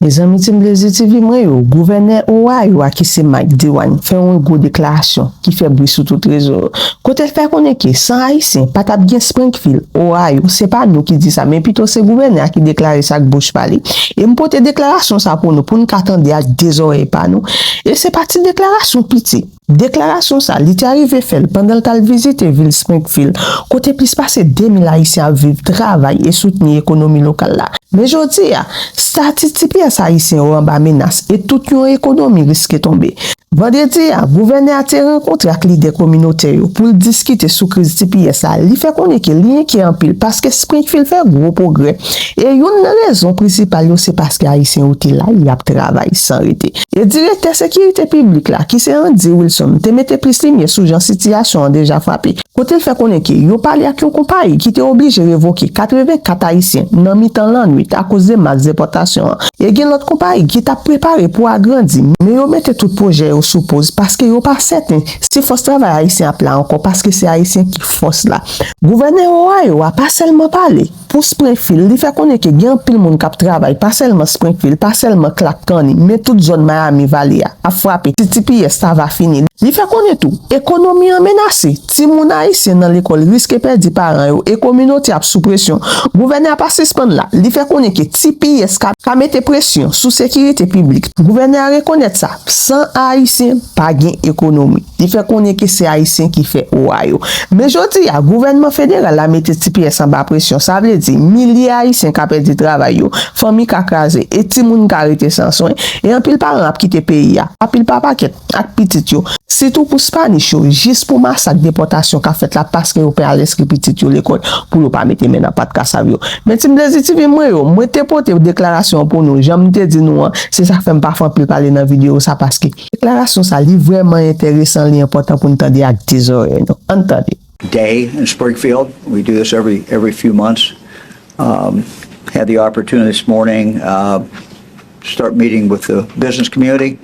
Les amis TV moi yo, Gouvènè Ohio qui c'est Mike Dewan fait une gros déclaration qui fait bruit sur tout réseau. Côté fait connaît que sans haïtien pas t'a bien Springfield, Ohio, c'est pas nous qui dit ça mais plutôt c'est Gouvènè qui déclare ça avec bouche parler. Et me porter déclaration ça pour nous attendre à des oreilles pas nous. Et c'est parti déclaration petit. Déclaration ça, il est arrivé fait pendant le visite ville Springfield. Côté plus passé 2000 haïtiens vivre, travailler et soutenir l'économie locale là. Mais je dis, statistique haïtien en bas menace et toute une économie risque de tomber. Vendredi, Gouvènè a rencontré avec les leaders communautaires pour discuter sur kraze-TPS. Il fait connaître que lien qui est en pile parce que Springfield fait gros progrès. Et une raison principale, c'est parce que haïtien outil là, il a travaillé sans arrêter. Et directeur sécurité publique là, qui c'est Andy Wilson, te mette plus lumière sur une situation déjà frappé. Côté fait connaître que yo parlé avec une compagnie qui était obligé de révoquer 84 haïtiens dans mi-temps la nuit à cause de masse déportation. Et il y a l'autre compagnie qui t'a préparé pour agrandir, mais yo mette tout projet sous pause parce que yo pas certain si force travail haïtien à plat encore parce que c'est haïtien qui force là. Gouvènè Ohio a pas seulement parlé pour Springfield, il fait connaître que gen pile monde qui travaille pas seulement Springfield, pas seulement Clark County, mais toute zone Miami Valley a frappé. TPS ça va finir. Il fait connaître tout. Économie en menacée. Si mon haïtien dans l'école risque perdre parents et communauté sous pression. Gouvènè a pas suspendre là. Il fait connaître que TPS ka mette pression sous sécurité publique. Gouvènè a reconnaître ça. Sans haïtien pas gain économie. Il fait connaître que c'est haïtien qui fait Ohio. Mais je dis à gouvernement fédéral la mette TPS en bas pression. Ça veut dire milliers haïtiens qui perdre travail yo, famille qui krasé et ti moun qui arrêté sans soin et en pile parents a quitté pays a. En pile papa qui ak petit yo. C'est tout pour Spanish yo, juste pour massacre déportation qu'a fait là parce que yo père l'inscrit petit yo l'école pour ne pas mettre maintenant pas de casse yo. Mais si me TV moi te porter déclaration pour nous, j'aime te dire nous c'est ça fait parfois plus parler dans vidéo ça parce que déclaration ça li vraiment intéressant, li important pour nous entendre avec des oreilles. Entendez. Day in Springfield. We do this every few months. Had the opportunity this morning start meeting with the business community.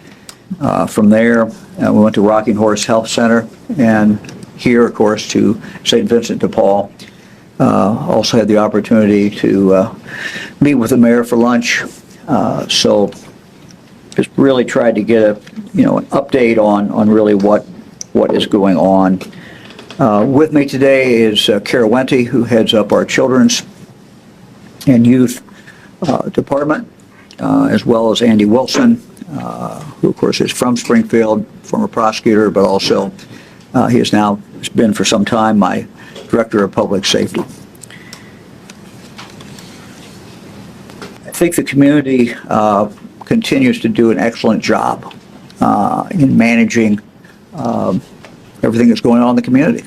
From there, we went to Rocking Horse Health Center, and here, of course, to St. Vincent de Paul. Also had the opportunity to meet with the mayor for lunch. So just really tried to get an update on really what is going on. With me today is 𝐁𝐿𝐘-𝐓𝐕, who heads up our children's and youth department, as well as Andy Wilson, who of course is from Springfield, former prosecutor, but also he has now been for some time my director of public safety. I think the community continues to do an excellent job in managing everything that's going on in the community.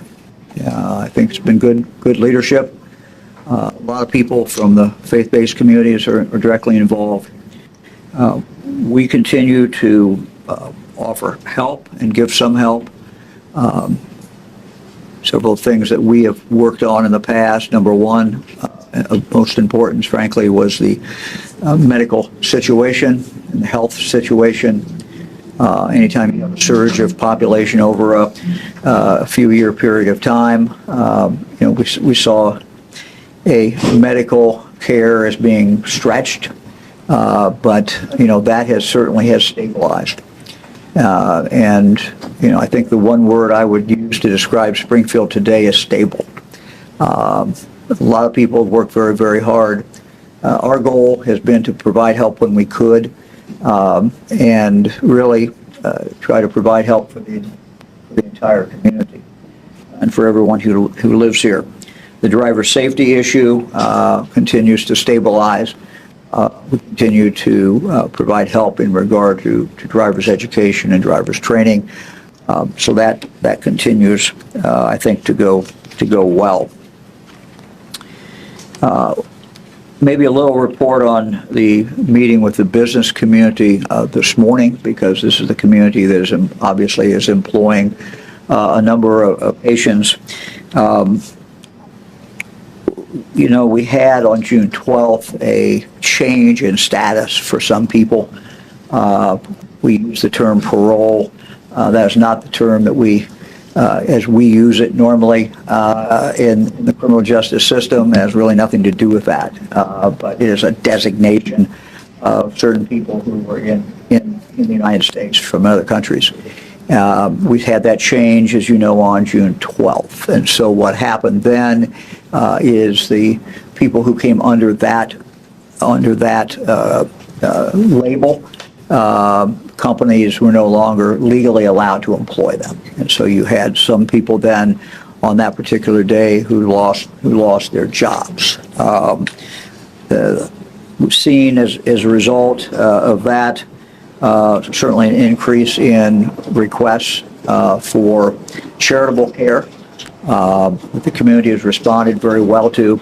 I think it's been good leadership. A lot of people from the faith-based communities are directly involved. We continue to offer help and give some help. Several things that we have worked on in the past. Number one, of most importance, frankly, was the medical situation and the health situation. Anytime you have a surge of population over a few-year period of time, we saw a medical care as being stretched, but that has certainly stabilized. And I think the one word I would use to describe Springfield today is stable. A lot of people have worked very, very hard. Our goal has been to provide help when we could, and really try to provide help for the entire community and for everyone who lives here. The driver safety issue continues to stabilize. We continue to provide help in regard to driver's education and driver's training, so that continues, I think, to go well. Maybe a little report on the meeting with the business community this morning, because this is the community that is obviously employing a number of Haitians. We had on June 12th a change in status for some people. We use the term parole. That is not the term that we, as we use it normally in the criminal justice system. It has really nothing to do with that. But it is a designation of certain people who were in the United States from other countries. We've had that change, as you know, on June 12th. And so what happened then is the people who came under that label, companies were no longer legally allowed to employ them. And so you had some people then on that particular day who lost their jobs. We've seen as a result of that certainly an increase in requests for charitable care that the community has responded very well to.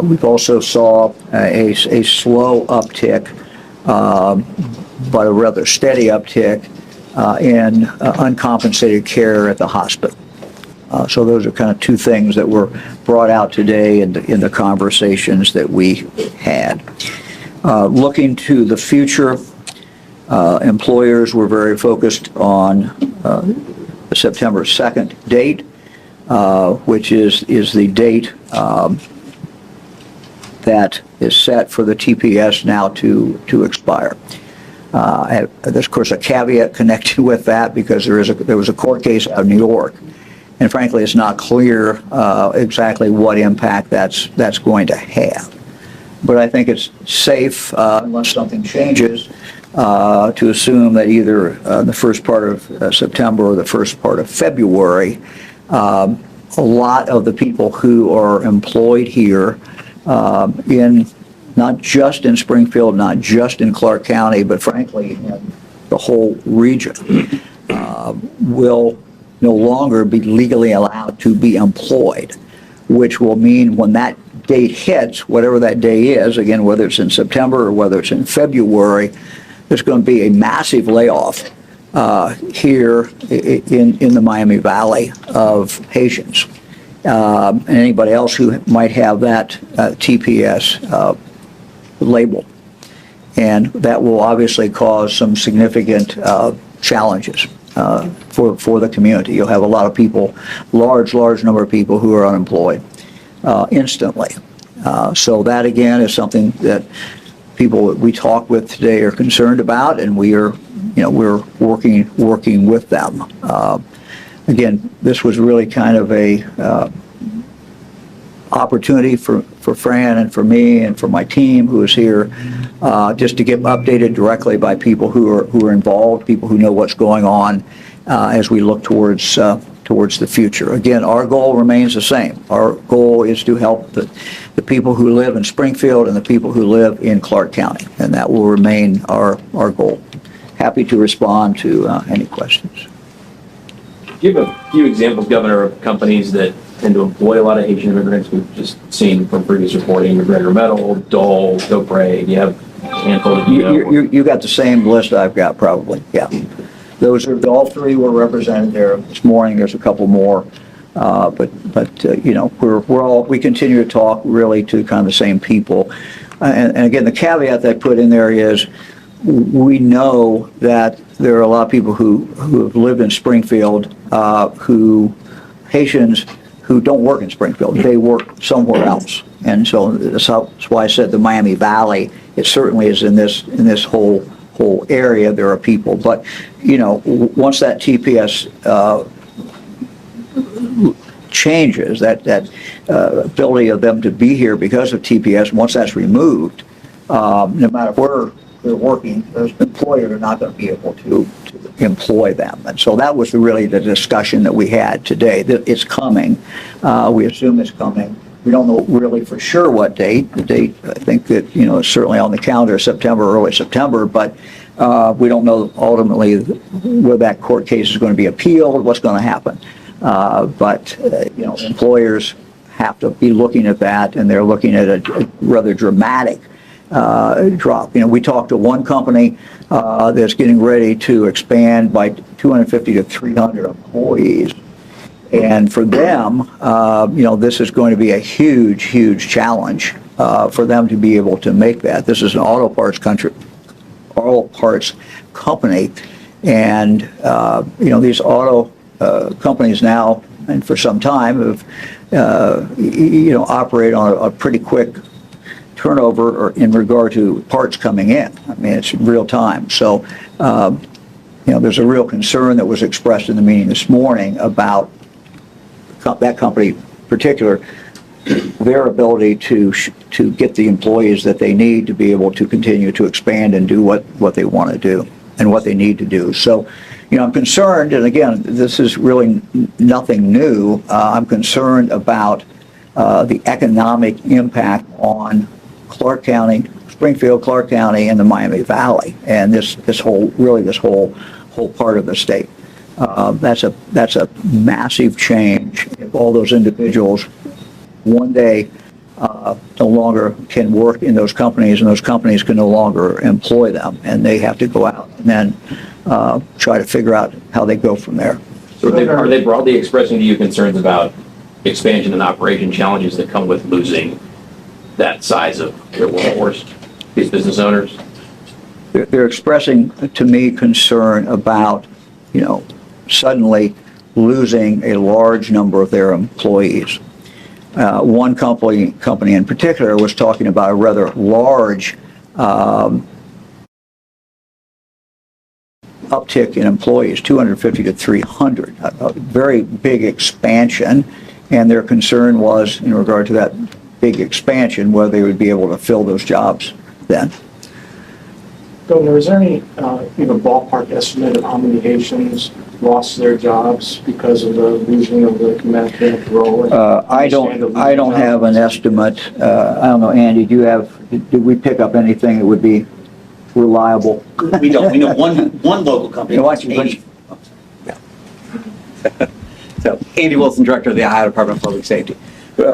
We've also saw a slow uptick, but a rather steady uptick in uncompensated care at the hospital. So those are kind of two things that were brought out today in the conversations that we had. Looking to the future, employers were very focused on the September 2nd date, which is the date that is set for the TPS now to expire. There's, of course, a caveat connected with that because there was a court case out of New York, and frankly, it's not clear exactly what impact that's going to have. But I think it's safe, unless something changes, to assume that either the first part of September or the first part of February, a lot of the people who are employed here in not just in Springfield, not just in Clark County, but frankly in the whole region, will no longer be legally allowed to be employed, which will mean when that date hits, whatever that day is, again, whether it's in September or whether it's in February, there's going to be a massive layoff here in the Miami Valley of Haitians. And anybody else who might have that TPS label. And that will obviously cause some significant challenges for the community. You'll have a lot of people, large number of people who are unemployed instantly. So that again is something that people that we talk with today are concerned about, and we're working with them. Again, this was really kind of a opportunity for Fran and for me and for my team who is here, just to get updated directly by people who are involved, people who know what's going on as we look towards the future. Again, our goal remains the same. Our goal is to help the people who live in Springfield and the people who live in Clark County, and that will remain our goal. Happy to respond to any questions. Give a few examples, Governor, of companies that tend to employ a lot of Haitian immigrants. We've just seen from previous reporting, McGregor Metal, Dole, GoPray. You have a handful of you got the same list I've got, probably. Yeah, those are all three were represented there this morning. There's a couple more, but we continue to talk really to kind of the same people. And again, the caveat that I put in there is we know that there are a lot of people who have lived in Springfield, Haitians who don't work in Springfield. They work somewhere else. And so that's why I said the Miami Valley, it certainly is in this whole area there are people. But, once that TPS changes, that ability of them to be here because of TPS, once that's removed, no matter where they're working, those employers are not going to be able to employ them. And so that was really the discussion that we had today, that it's coming. We assume it's coming. We don't know really for sure what date. The date, I think that, is certainly on the calendar, September, early September, but we don't know ultimately where that court case is going to be appealed, what's going to happen. But employers have to be looking at that, and they're looking at a rather dramatic drop. We talked to one company that's getting ready to expand by 250 to 300 employees. And for them, this is going to be a huge challenge for them to be able to make that. This is an auto parts company, and these auto companies now, and for some time, have operate on a pretty quick turnover or in regard to parts coming in. I mean, it's real time. So, there's a real concern that was expressed in the meeting this morning about that company in particular, their ability to get the employees that they need to be able to continue to expand and do what they want to do and what they need to do. So, I'm concerned, and again, this is really nothing new. I'm concerned about the economic impact on Clark County, Springfield, Clark County, and the Miami Valley, and this whole part of the state. That's a massive change. If all those individuals one day no longer can work in those companies, and those companies can no longer employ them, and they have to go out and then try to figure out how they go from there. So are they broadly expressing to you concerns about expansion and operation challenges that come with losing that size of their workforce, these business owners? They're expressing to me concern about, suddenly losing a large number of their employees. One company in particular was talking about a rather large uptick in employees, 250 to 300, a very big expansion, and their concern was in regard to that big expansion, whether they would be able to fill those jobs then. Governor, is there any ballpark estimate of how many Haitians lost their jobs because of the losing of the humanitarian role? I don't have an estimate. I don't know, Andy, did we pick up anything that would be reliable? We don't. We know one local company. So, Andy Wilson, Director of the Ohio Department of Public Safety.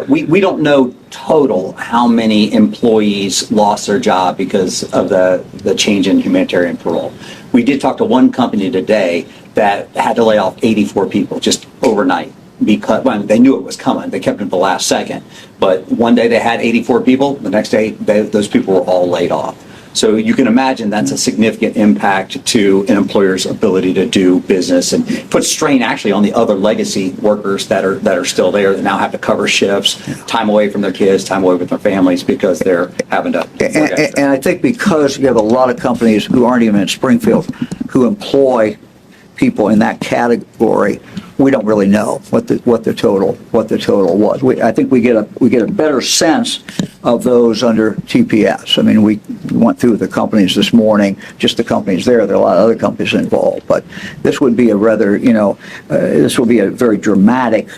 We don't know total how many employees lost their job because of the change in humanitarian parole. We did talk to one company today that had to lay off 84 people just overnight because they knew it was coming. They kept it to the last second. But one day they had 84 people. The next day, those people were all laid off. So you can imagine that's a significant impact to an employer's ability to do business and puts strain actually on the other legacy workers that are still there that now have to cover shifts, time away from their kids, time away with their families because they're having to work extra. And I think because you have a lot of companies who aren't even in Springfield who employ people in that category, we don't really know what the total was. I think we get a better sense of those under TPS. I mean, we went through the companies this morning, just the companies there. There are a lot of other companies involved, but this would be a rather, this will be a very dramatic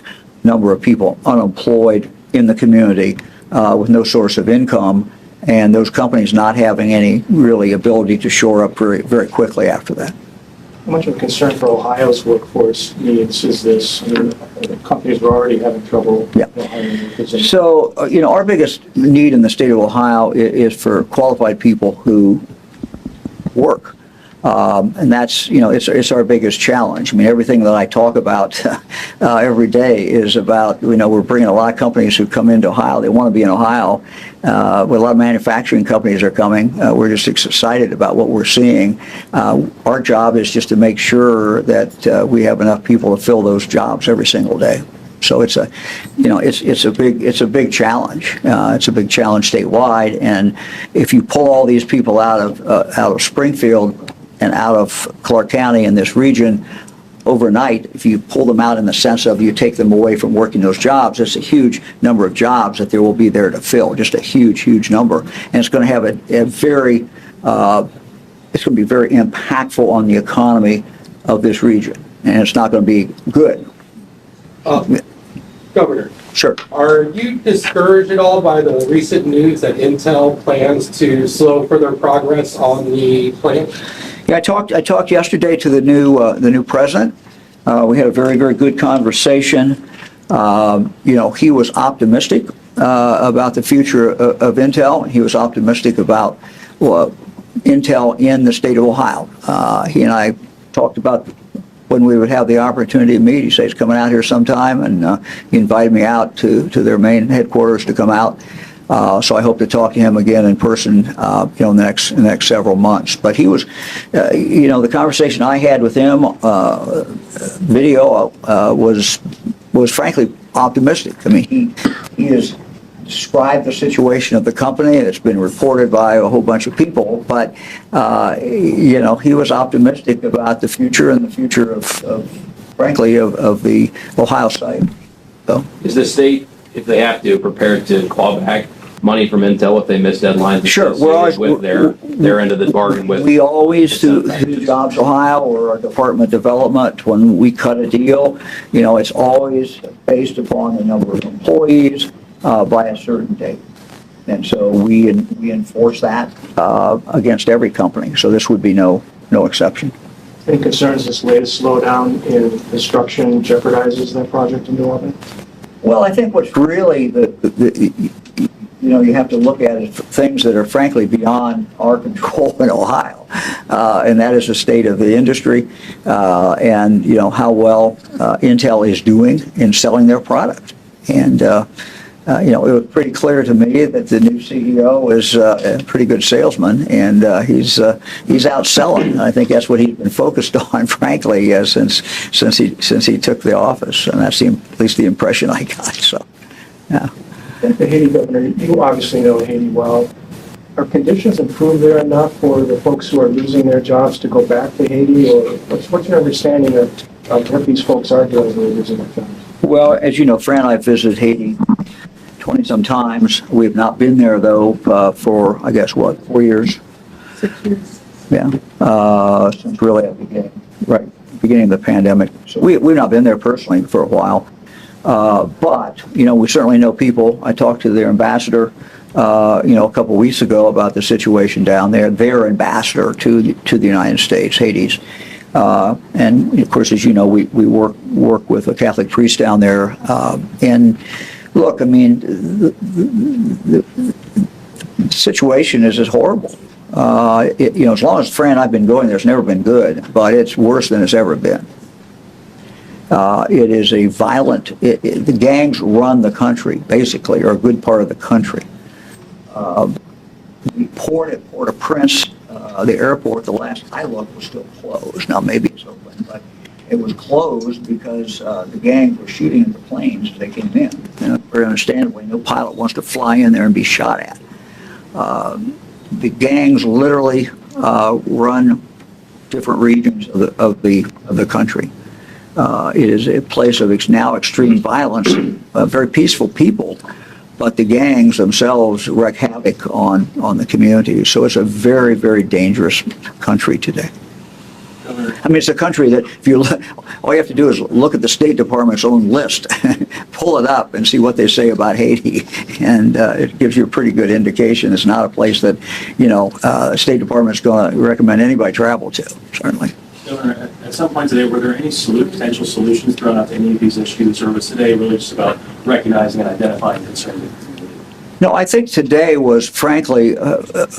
number of people unemployed in the community with no source of income, and those companies not having any really ability to shore up very, very quickly after that. How much of a concern for Ohio's workforce needs is this? I mean, companies were already having trouble. Yeah. So, our biggest need in the state of Ohio is for qualified people who work. And that's, it's our biggest challenge. I mean, everything that I talk about every day is about, we're bringing a lot of companies who come into Ohio. They want to be in Ohio. A lot of manufacturing companies are coming. We're just excited about what we're seeing. Our job is just to make sure that we have enough people to fill those jobs every single day. So it's a big challenge. It's a big challenge statewide. And if you pull all these people out of Springfield and out of Clark County in this region overnight, if you pull them out in the sense of you take them away from working those jobs, it's a huge number of jobs that there will be there to fill, just a huge, huge number. And it's going to have it's going to be very impactful on the economy of this region. And it's not going to be good. Governor, Sure. are you discouraged at all by the recent news that Intel plans to slow further progress on the plant? Yeah, I talked yesterday to the new president. We had a very, very good conversation. He was optimistic about the future of Intel. He was optimistic about Intel in the state of Ohio. He and I talked about when we would have the opportunity to meet. He said he's coming out here sometime, and he invited me out to their main headquarters to come out. So I hope to talk to him again in person, in the next several months. But he was, the conversation I had with him, video, was frankly optimistic. I mean, he is describe the situation of the company. It's been reported by a whole bunch of people, but, he was optimistic about the future and the future of frankly, of the Ohio site. So, Is the state, if they have to, prepared to claw back money from Intel if they miss deadlines? Sure, With their end of the bargain with? we always do Jobs Ohio or our Department of Development, when we cut a deal, it's always based upon the number of employees by a certain date. And so we enforce that against every company. So this would be no exception. Any concerns this latest slowdown in construction jeopardizes that project in New Orleans? Well, I think what's really you have to look at it, things that are frankly beyond our control in Ohio, and that is the state of the industry, and how well Intel is doing in selling their product. And it was pretty clear to me that the new CEO is a pretty good salesman, and he's outselling. I think that's what he's been focused on, frankly, since he took the office, and that's at least the impression I got. So, yeah. The Haiti governor, you obviously know Haiti well. Are conditions improved there enough for the folks who are losing their jobs to go back to Haiti, or what's your understanding of what these folks are doing when they're losing their jobs? Well, as you know, Fran and I visited Haiti 20-some times. We've not been there, though, for, I guess, 4 years? 6 years. Yeah, since really at the beginning of the pandemic. So we've not been there personally for a while. But, we certainly know people. I talked to their ambassador, a couple weeks ago about the situation down there, their ambassador to the United States, Haiti's. And of course, as you know, we work with a Catholic priest down there. And look, I mean, the situation is horrible. As long as Fran and I've been going there, it's never been good, but it's worse than it's ever been. It is a violent, the gangs run the country, basically, or a good part of the country. The port at Port-au-Prince, the airport, the last I looked, was still closed. Now, maybe it's open, but it was closed because the gangs were shooting at the planes as they came in. Very understandably, no pilot wants to fly in there and be shot at. The gangs literally run different regions of the country. It is a place of now extreme violence, very peaceful people, but the gangs themselves wreak havoc on the community. So it's a very, very dangerous country today. I mean, it's a country that if you look, all you have to do is look at the State Department's own list, pull it up and see what they say about Haiti, and it gives you a pretty good indication. It's not a place that, the State Department's going to recommend anybody travel to, certainly. Governor, at some point today, were there any potential solutions thrown out to any of these issues, or was today really just about recognizing and identifying concerns? No, I think today was, frankly,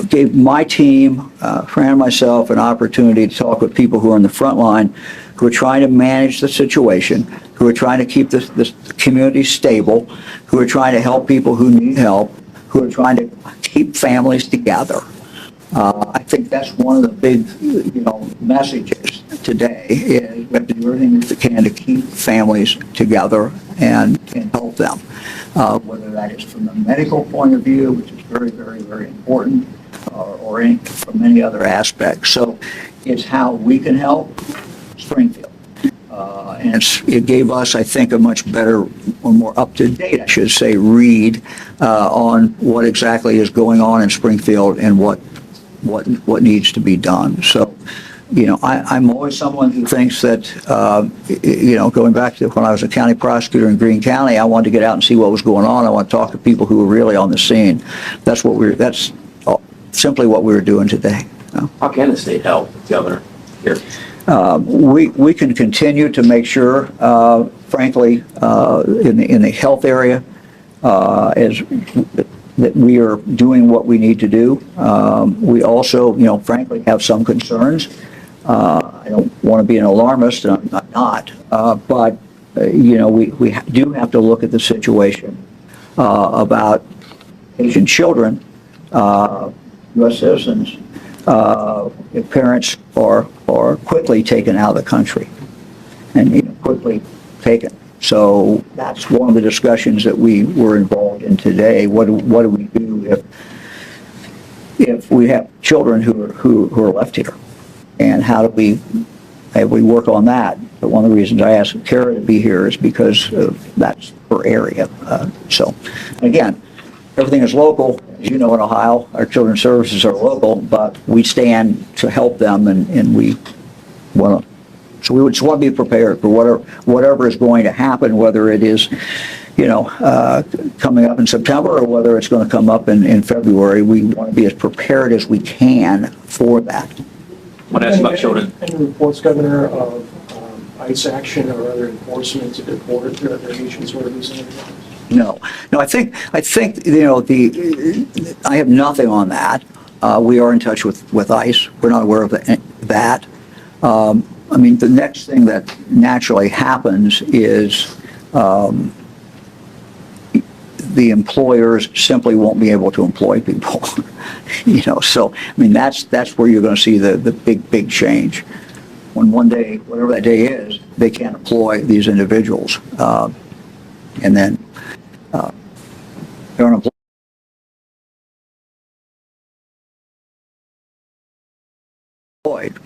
gave my team, Fran and myself, an opportunity to talk with people who are on the front line, who are trying to manage the situation, who are trying to keep the community stable, who are trying to help people who need help, who are trying to keep families together. I think that's one of the big, messages today is we have to do everything we can to keep families together and help them, whether that is from the medical point of view, which is very, very, very important, or from many other aspects. So it's how we can help Springfield. And it gave us, I think, a much better or more up-to-date, I should say, read on what exactly is going on in Springfield and what needs to be done. So, I'm always someone who thinks that, going back to when I was a county prosecutor in Greene County, I wanted to get out and see what was going on. I want to talk to people who were really on the scene. That's simply what we were doing today. How can the state help, Governor, here? We can continue to make sure, frankly, in the health area, that we are doing what we need to do. We also, frankly, have some concerns. I don't want to be an alarmist, and I'm not. But, we do have to look at the situation about Asian children, U.S. citizens, if parents are quickly taken out of the country and quickly taken So that's one of the discussions that we were involved in today. What do we do if we have children who are left here, and how do we work on that? But one of the reasons I asked Kara to be here is because that's her area. So again, everything is local. As you know, in Ohio, our children's services are local, but we stand to help them, and we want to. So we just want to be prepared for whatever is going to happen, whether it is, coming up in September or whether it's going to come up in February. We want to be as prepared as we can for that. I want to ask about children. Any reports, Governor, of ICE action or other enforcement to deport their Haitians who are losing their jobs? No, I think I have nothing on that. We are in touch with ICE. We're not aware of that. I mean, the next thing that naturally happens is the employers simply won't be able to employ people. So I mean, that's where you're going to see the big change. When one day, whatever that day is, they can't employ these individuals, and then they're unemployed.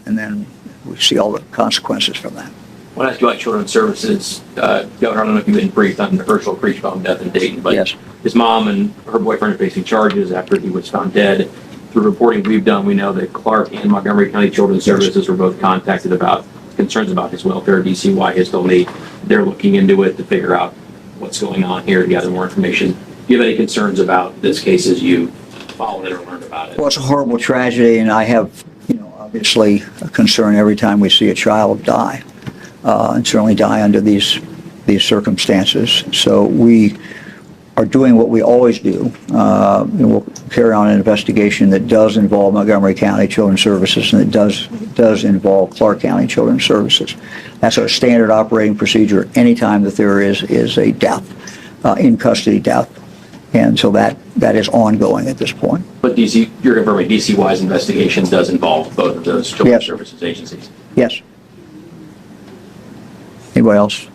And then we see all the consequences from that. I want to ask you about children's services. Governor, I don't know if you've been briefed on the Herschel Creechbaum death in Dayton, but Yes. his mom and her boyfriend are facing charges after he was found dead. Through reporting we've done, we know that Clark and Montgomery County Children's Services were both contacted about concerns about his welfare, DCY, his need. They're looking into it to figure out what's going on here, to gather more information. Do you have any concerns about this case as you followed it or learned about it? Well, it's a horrible tragedy, and I have, obviously a concern every time we see a child die, and certainly die under these circumstances. So we are doing what we always do. We'll carry on an investigation that does involve Montgomery County Children's Services, and it does involve Clark County Children's Services. That's our standard operating procedure anytime that there is a death, in custody death. And so that is ongoing at this point. But you're confirming DCY's investigation does involve both of those children's Yes. services agencies? Yes. Anybody else?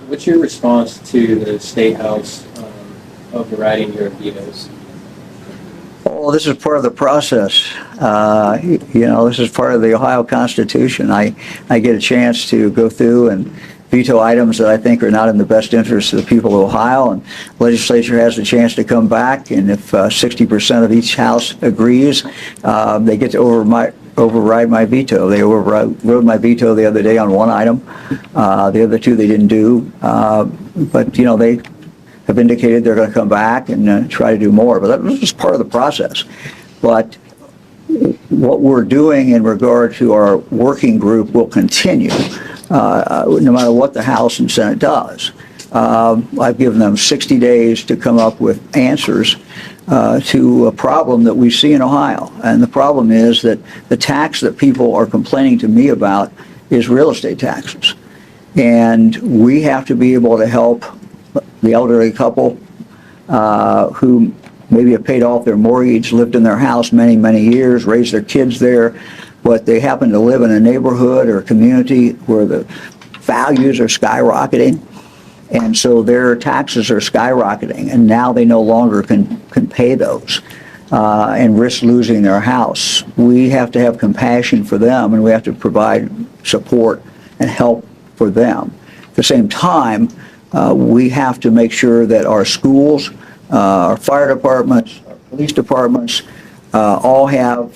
What's your response to the State House overriding your vetoes? Oh, this is part of the process. This is part of the Ohio Constitution. I get a chance to go through and veto items that I think are not in the best interest of the people of Ohio, and legislature has a chance to come back, and if 60% of each house agrees, they get to override my veto. They overrode my veto the other day on one item. The other two they didn't do, but they have indicated they're going to come back and try to do more. But that was just part of the process. But what we're doing in regard to our working group will continue, no matter what the House and Senate does. I've given them 60 days to come up with answers to a problem that we see in Ohio. And the problem is that the tax that people are complaining to me about is real estate taxes. And we have to be able to help the elderly couple who maybe have paid off their mortgage, lived in their house many, many years, raised their kids there, but they happen to live in a neighborhood or a community where the values are skyrocketing, and so their taxes are skyrocketing, and now they no longer can pay those and risk losing their house. We have to have compassion for them, and we have to provide support and help for them. At the same time, we have to make sure that our schools, our fire departments, our police departments, all have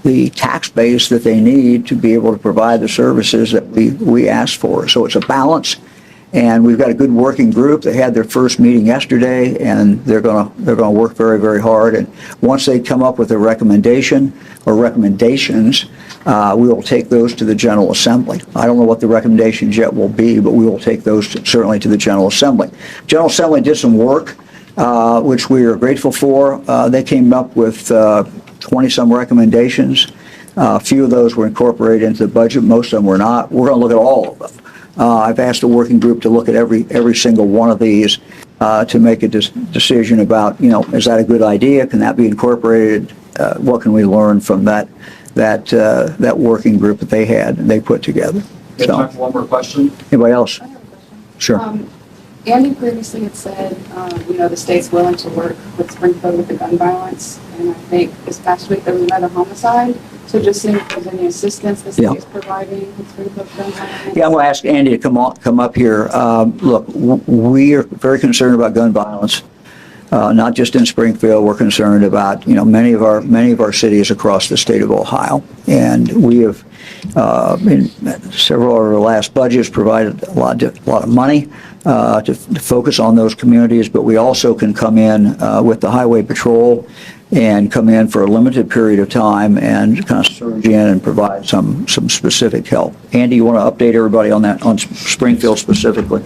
the tax base that they need to be able to provide the services that we ask for. So it's a balance, and we've got a good working group. They had their first meeting yesterday, and they're gonna work very, very hard. And once they come up with a recommendation or recommendations, we will take those to the General Assembly. I don't know what the recommendations yet will be, but we will take those certainly to the General Assembly. General Assembly did some work, which we are grateful for. They came up with 20-some recommendations. A few of those were incorporated into the budget. Most of them were not. We're going to look at all of them. I've asked the working group to look at every single one of these to make a decision about, is that a good idea? Can that be incorporated? What can we learn from that working group that they had and they put together? Time for one more question. Anybody else? Sure. Andy previously had said, the state's willing to work with Springfield with the gun violence, and I think this past week there was another homicide. So just seeing if there's any assistance the state is providing with Springfield gun violence. Yeah, I'm going to ask Andy to come up here. Look, we are very concerned about gun violence. Not just in Springfield, we're concerned about many of our cities across the state of Ohio, and we have in several of our last budgets provided a lot of money to focus on those communities. But we also can come in with the Highway Patrol and come in for a limited period of time and kind of surge in and provide some specific help. Andy, you want to update everybody on that, on Springfield specifically?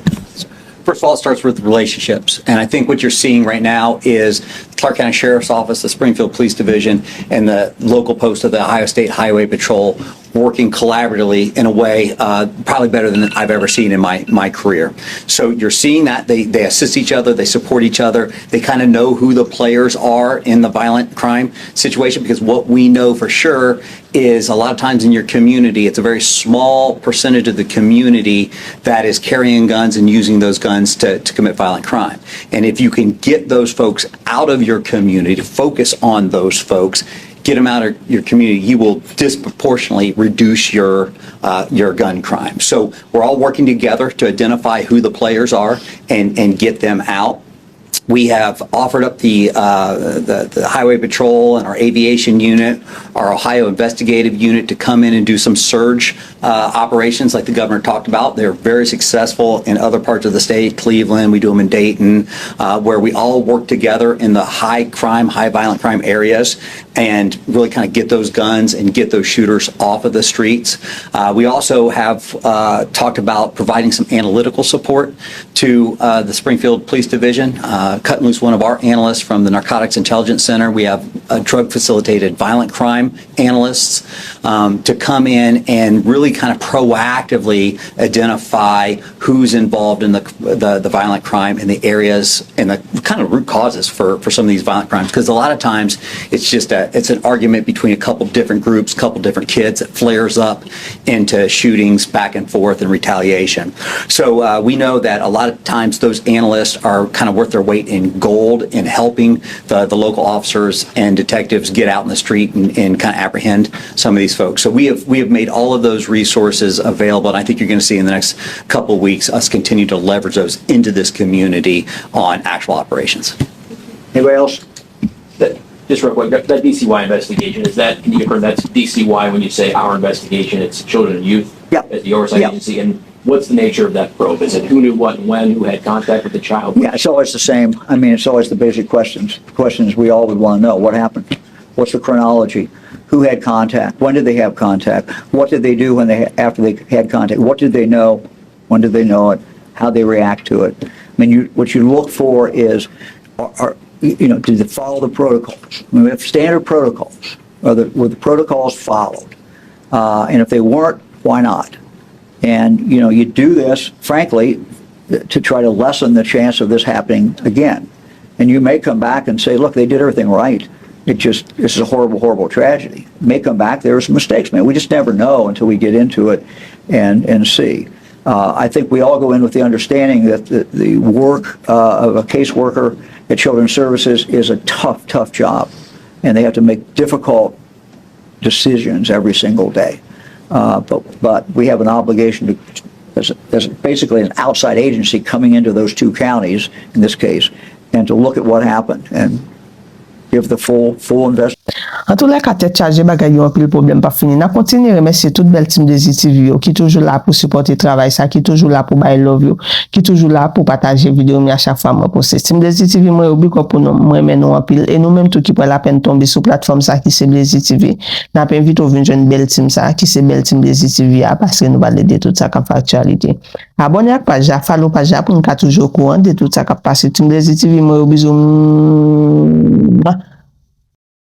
First of all, it starts with relationships. And I think what you're seeing right now is the Clark County Sheriff's Office, the Springfield Police Division, and the local post of the Ohio State Highway Patrol working collaboratively in a way probably better than I've ever seen in my career. So you're seeing that they assist each other, they support each other, they kind of know who the players are in the violent crime situation, because what we know for sure is a lot of times in your community, it's a very small percentage of the community that is carrying guns and using those guns to commit violent crime. And if you can get those folks out of your community, to focus on those folks, get them out of your community, you will disproportionately reduce your gun crime. So we're all working together to identify who the players are and get them out. We have offered up the Highway Patrol and our aviation unit, our Ohio investigative unit, to come in and do some surge operations like the governor talked about. They're very successful in other parts of the state, Cleveland, we do them in Dayton, where we all work together in the high crime, high violent crime areas and really kind of get those guns and get those shooters off of the streets. We also have talked about providing some analytical support to the Springfield Police Division, cutting loose one of our analysts from the Narcotics Intelligence Center. We have drug-facilitated violent crime analysts to come in and really kind of proactively identify who's involved in the violent crime in the areas and the kind of root causes for some of these violent crimes. Because a lot of times it's just it's an argument between a couple different groups, a couple different kids that flares up into shootings back and forth and retaliation. So we know that a lot of times those analysts are kind of worth their weight in gold in helping the local officers and detectives get out in the street and kind of apprehend some of these folks. So we have made all of those resources available, and I think you're going to see in the next couple of weeks us continue to leverage those into this community on actual operations. Anybody else? Just real quick, that DCY investigation, can you confirm that's DCY when you say our investigation, it's children and youth? Yep. As the oversight Yep. agency, and what's the nature of that probe? Is it who knew what and when, who had contact with the child? Yeah, it's always the same. I mean, it's always the basic questions. Questions we all would want to know. What happened? What's the chronology? Who had contact? When did they have contact? What did they do after they had contact? What did they know? When did they know it? How they react to it? I mean, what you look for is, did they follow the protocols? I mean, we have standard protocols. Were the protocols followed? And if they weren't, why not? And, you do this, frankly, to try to lessen the chance of this happening again. And you may come back and say, look, they did everything right. This is a horrible, horrible tragedy. It may come back, there were some mistakes made. We just never know until we get into it and see. I think we all go in with the understanding that the work of a caseworker at Children's Services is a tough, tough job. And they have to make difficult decisions every single day. But we have an obligation as basically an outside agency coming into those two counties, in this case, and to look at what happened and give the full investment. En tout cas, tête chargée bagay yo pile problème pas fini. N'a continuer remercier toute belle team de ZTV yo qui toujours là pour supporter travail ça, qui toujours là pour bay love yo, qui toujours là pour partager vidéo mi à chaque fois moi poster. Team de ZTV moi obi ko pour nous moi men nous en pile et nous même tout qui prend la peine tomber sur plateforme ça qui c'est ZTV. N'a pas invite au venir une belle team ça qui c'est belle team de ZTV parce que nous va aider tout ça comme actualité. Abonnez à page, follow page pour nous toujours au courant de tout ça qui passe. Team de ZTV moi bisous.